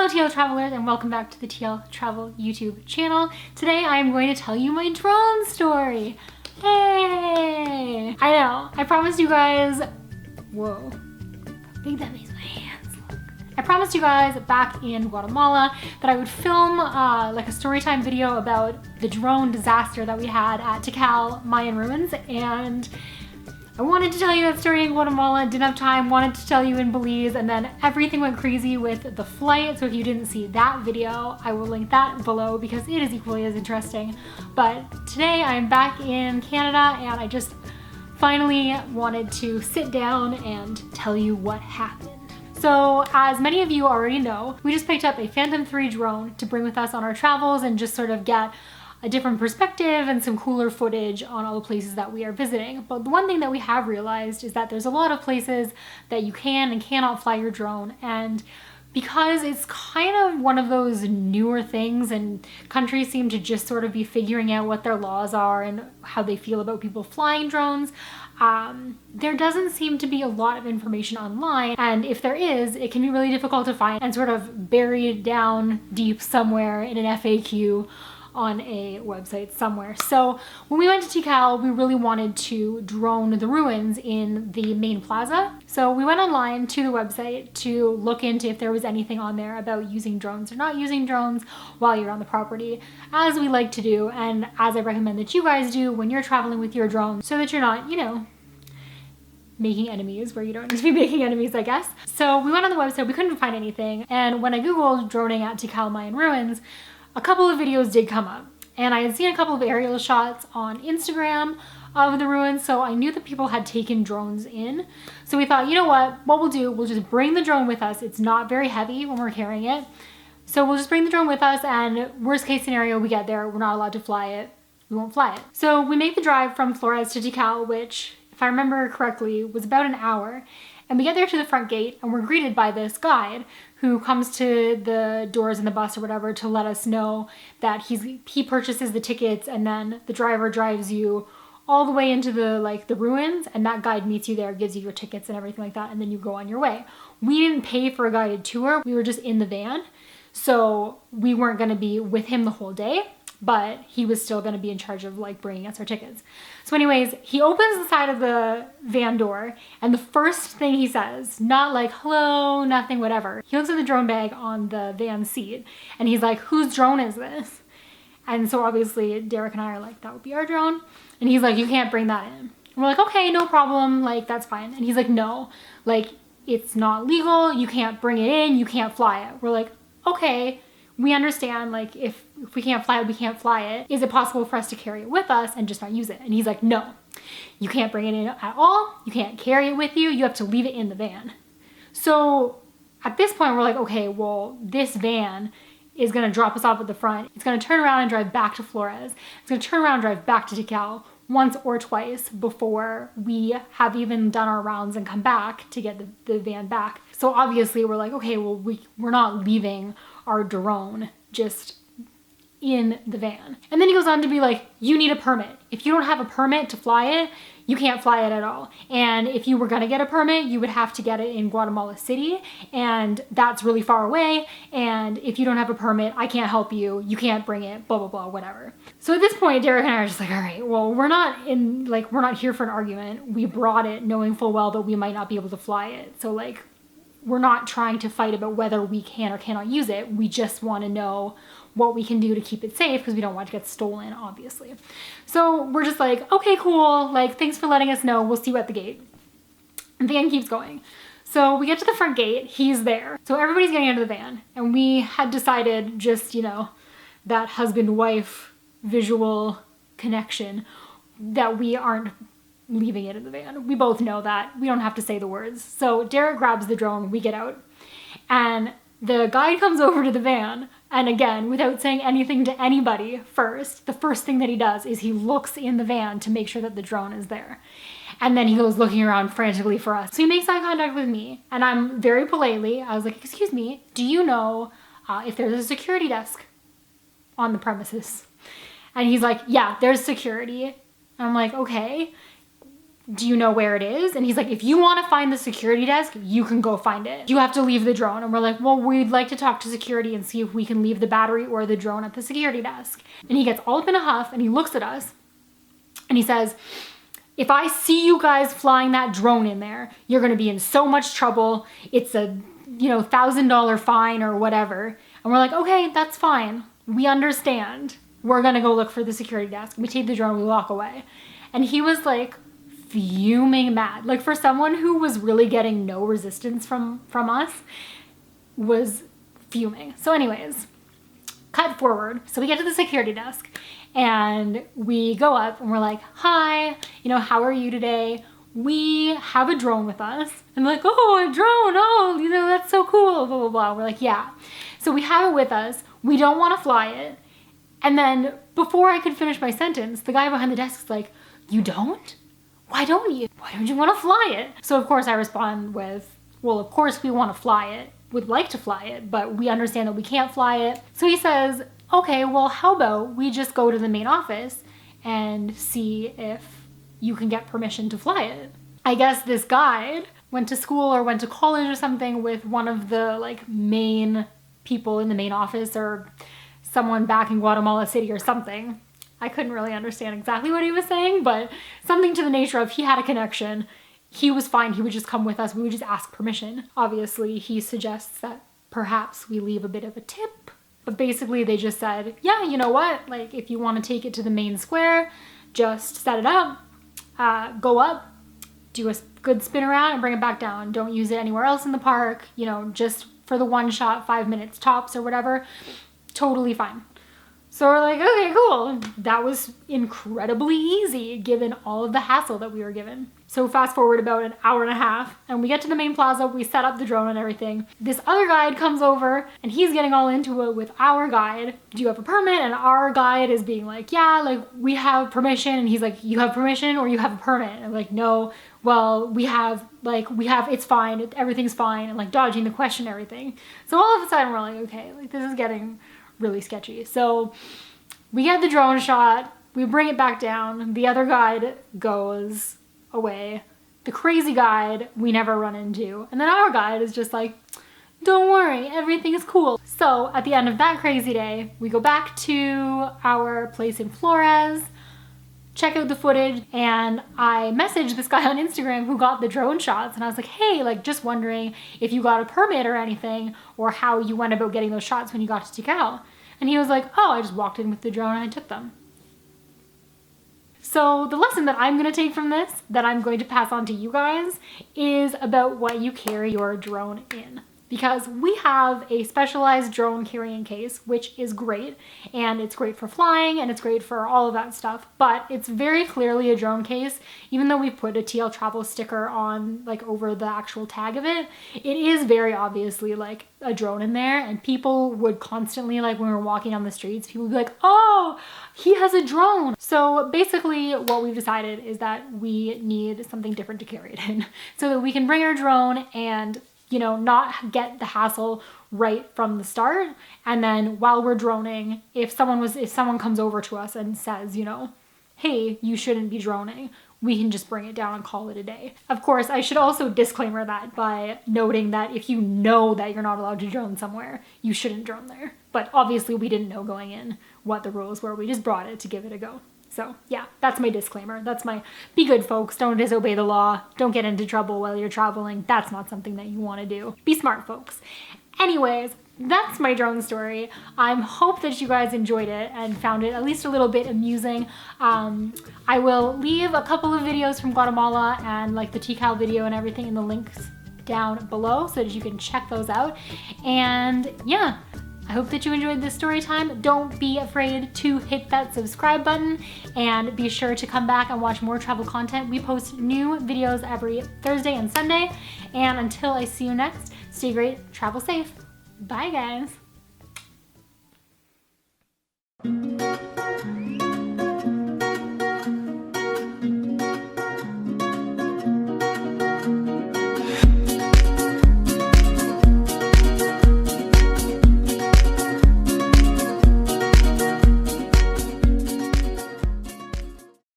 Hello TL Travelers and welcome back to the TL Travel YouTube channel. Today I am going to tell you my drone story. Hey! I know, I promised you guys, whoa, how big that makes my hands look. I promised you guys back in Guatemala that I would film like a storytime video about the drone disaster that we had at Tikal Mayan Ruins, and I wanted to tell you that story in Guatemala, didn't have time, wanted to tell you in Belize, and then everything went crazy with the flight. So if you didn't see that video, I will link that below because it is equally as interesting. But today I'm back in Canada and I just finally wanted to sit down and tell you what happened. So as many of you already know, we just picked up a Phantom 3 drone to bring with us on our travels and just sort of get a different perspective and some cooler footage on all the places that we are visiting. But the one thing that we have realized is that there's a lot of places that you can and cannot fly your drone, and because it's kind of one of those newer things and countries seem to just sort of be figuring out what their laws are and how they feel about people flying drones, there doesn't seem to be a lot of information online, and if there is, it can be really difficult to find and sort of buried down deep somewhere in an FAQ on a website somewhere. So when we went to Tikal, we really wanted to drone the ruins in the main plaza. So we went online to the website to look into if there was anything on there about using drones or not using drones while you're on the property, as we like to do and as I recommend that you guys do when you're traveling with your drone, so that you're not, you know, making enemies where you don't need to be making enemies, I guess. So we went on the website, we couldn't find anything, and when I googled droning at Tikal Mayan Ruins, a couple of videos did come up, and I had seen a couple of aerial shots on Instagram of the ruins, so I knew that people had taken drones in. So we thought, you know what we'll do, we'll just bring the drone with us. It's not very heavy when we're carrying it. So we'll just bring the drone with us, and worst case scenario, we get there, we're not allowed to fly it, we won't fly it. So we make the drive from Flores to Tikal, which, if I remember correctly, was about an hour. And we get there to the front gate and we're greeted by this guide who comes to the doors in the bus or whatever to let us know that he purchases the tickets, and then the driver drives you all the way into the ruins, and that guide meets you there, gives you your tickets and everything like that, and then you go on your way. We didn't pay for a guided tour, we were just in the van, so we weren't going to be with him the whole day, but he was still going to be in charge of bringing us our tickets. So anyways, he opens the side of the van door, and the first thing he says, not like hello, nothing, whatever, he looks at the drone bag on the van seat and he's like, whose drone is this? And so obviously Derek and I are like, that would be our drone. And he's like, you can't bring that in. And we're like, okay, no problem, that's fine. And he's like, no, it's not legal, you can't bring it in, you can't fly it. We're like, okay, we understand, if we can't fly it, we can't fly it. Is it possible for us to carry it with us and just not use it? And he's like, no, you can't bring it in at all. You can't carry it with you. You have to leave it in the van. So at this point, we're like, okay, well, this van is going to drop us off at the front. It's going to turn around and drive back to Flores. It's going to turn around and drive back to Tikal once or twice before we have even done our rounds and come back to get the van back. So obviously we're like, okay, well, we're not leaving our drone just in the van. And then he goes on to be like, you need a permit. If you don't have a permit to fly it, you can't fly it at all. And if you were gonna get a permit, you would have to get it in Guatemala City, and that's really far away. And if you don't have a permit, I can't help you. You can't bring it, blah, blah, blah, whatever. So at this point, Derek and I are just like, all right, well, we're not here for an argument. We brought it knowing full well that we might not be able to fly it. So we're not trying to fight about whether we can or cannot use it. We just want to know what we can do to keep it safe because we don't want it to get stolen, obviously. So we're just like, okay, cool. Thanks for letting us know. We'll see you at the gate. And the van keeps going. So we get to the front gate. He's there. So everybody's getting out of the van. And we had decided just, that husband-wife visual connection that we aren't leaving it in the van. We both know that. We don't have to say the words. So Derek grabs the drone, we get out, and the guide comes over to the van, and again, without saying anything to anybody first, the first thing that he does is he looks in the van to make sure that the drone is there. And then he goes looking around frantically for us. So he makes eye contact with me, and I'm very politely, I was like, excuse me, do you know if there's a security desk on the premises? And he's like, yeah, there's security. And I'm like, okay. do you know where it is? And he's like, if you want to find the security desk, you can go find it. You have to leave the drone. And we're like, well, we'd like to talk to security and see if we can leave the battery or the drone at the security desk. And he gets all up in a huff and he looks at us and he says, if I see you guys flying that drone in there, you're going to be in so much trouble. It's a, $1,000 fine or whatever. And we're like, okay, that's fine. We understand. We're going to go look for the security desk. We take the drone, we walk away. And he was like fuming mad. Like, for someone who was really getting no resistance from us, was fuming. So anyways, cut forward. So we get to the security desk and we go up and we're like, hi, how are you today? We have a drone with us. And like, oh, a drone, oh, that's so cool, blah, blah, blah. We're like, yeah. So we have it with us. We don't want to fly it. And then before I could finish my sentence, the guy behind the desk is like, you don't? Why don't you? Why don't you want to fly it? So of course I respond with, well, of course we want to fly it, would like to fly it, but we understand that we can't fly it. So he says, okay, well, how about we just go to the main office and see if you can get permission to fly it. I guess this guide went to school or went to college or something with one of the main people in the main office, or someone back in Guatemala City or something. I couldn't really understand exactly what he was saying, but something to the nature of he had a connection. He was fine. He would just come with us. We would just ask permission. Obviously, he suggests that perhaps we leave a bit of a tip. But basically, they just said, yeah, you know what? If you want to take it to the main square, just set it up, go up, do a good spin around and bring it back down. Don't use it anywhere else in the park, just for the one shot, 5 minutes tops or whatever. Totally fine. So we're like, okay, cool. That was incredibly easy given all of the hassle that we were given. So fast forward about an hour and a half and we get to the main plaza, we set up the drone and everything. This other guide comes over and he's getting all into it with our guide. Do you have a permit? And our guide is being like, yeah, we have permission. And he's like, you have permission or you have a permit? And I'm like, no, well, we have, it's fine. Everything's fine. And dodging the question, everything. So all of a sudden we're like, okay, this is getting really sketchy. So we get the drone shot, we bring it back down, the other guide goes away. The crazy guide we never run into. And then our guide is just like, don't worry, everything is cool. So at the end of that crazy day, we go back to our place in Flores, check out the footage, and I messaged this guy on Instagram who got the drone shots, and I was like, hey, just wondering if you got a permit or anything, or how you went about getting those shots when you got to Tikal. And he was like, oh, I just walked in with the drone and I took them. So the lesson that I'm going to take from this, that I'm going to pass on to you guys, is about what you carry your drone in. Because we have a specialized drone carrying case, which is great, and it's great for flying and it's great for all of that stuff, but it's very clearly a drone case. Even though we put a TL travel sticker on over the actual tag of it, it is very obviously a drone in there, and people would constantly, when we were walking down the streets, people would be like, oh, he has a drone. So basically what we've decided is that we need something different to carry it in so that we can bring our drone and not get the hassle right from the start. And then while we're droning, if someone comes over to us and says, hey, you shouldn't be droning, we can just bring it down and call it a day. Of course, I should also disclaimer that by noting that if you know that you're not allowed to drone somewhere, you shouldn't drone there. But obviously we didn't know going in what the rules were. We just brought it to give it a go. So yeah, that's my disclaimer. That's my be good folks, don't disobey the law, don't get into trouble while you're traveling. That's not something that you want to do. Be smart folks. Anyways, that's my drone story. I hope that you guys enjoyed it and found it at least a little bit amusing. I will leave a couple of videos from Guatemala and the Tikal video and everything in the links down below so that you can check those out. And yeah, I hope that you enjoyed this story time. Don't be afraid to hit that subscribe button and be sure to come back and watch more travel content. We post new videos every Thursday and Sunday. And until I see you next, stay great, travel safe. Bye guys.